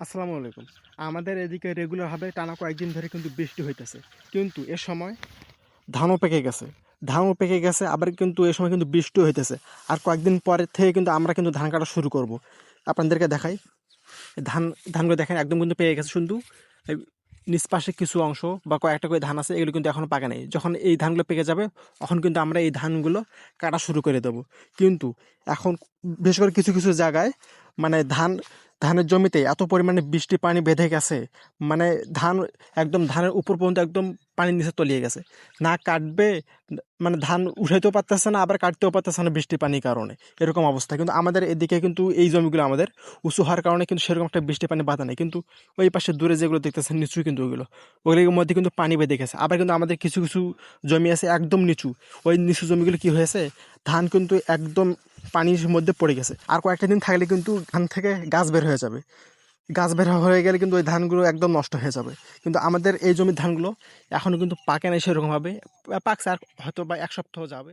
আসসালামু আলাইকুম। আমাদের এদিকে রেগুলারভাবে টানা কয়েকদিন ধরে কিন্তু বৃষ্টি হইতেছে। কিন্তু এ সময় ধানও পেকে গেছে। ধানও পেকে গেছে, আবার কিন্তু এ সময় কিন্তু বৃষ্টিও হইতেছে। আর কয়েকদিন পরের থেকে কিন্তু আমরা কিন্তু ধান কাটা শুরু করব। আপনাদেরকে দেখাই। ধান ধানগুলো দেখেন একদম কিন্তু পেকে গেছে, শুধু এই নিচ পাশে কিছু অংশ বা কয়েকটা করে ধান আছে, এগুলো কিন্তু এখনো পাকে নাই। যখন এই ধানগুলো পেকে যাবে, তখন কিন্তু আমরা এই ধানগুলো কাটা শুরু করে দেব। কিন্তু এখন বিশেষ করে কিছু কিছু জায়গায় মানে ধানের জমিতে এত পরিমাণে বৃষ্টি পানি বেঁধে গেছে, মানে ধান একদম ধানের উপর পর্যন্ত একদম পানির নিচে তলিয়ে গেছে। না কাটবে, মানে ধান উঠাইতেও পারতেছে না, আবার কাটতেও পারতেছে না বৃষ্টির পানির কারণে। এরকম অবস্থা। কিন্তু আমাদের এদিকে কিন্তু এই জমিগুলো আমাদের উঁচু হওয়ার কারণে কিন্তু সেরকম একটা বৃষ্টি পানি বাধা নেই। কিন্তু ওই পাশে দূরে যেগুলো দেখতেছেন নিচু, কিন্তু ওগুলোর মধ্যে কিন্তু পানি বেঁধে গেছে। আবার কিন্তু আমাদের কিছু কিছু জমি আছে একদম নিচু। ওই নিচু জমিগুলো কি হয়েছে, ধান কিন্তু একদম পানির মধ্যে পড়ে গেছে। আর কয়েকটা দিন থাকলে কিন্তু ধান থেকে গাছ বের হয়ে যাবে। গাছ বের হয়ে গেলে কিন্তু ওই ধানগুলো একদম নষ্ট হয়ে যাবে। কিন্তু আমাদের এই জমির ধানগুলো এখনো কিন্তু পাকে নাই সেরকমভাবে। পাকছে আর হয়তো বা 1 সপ্তাহ যাবে।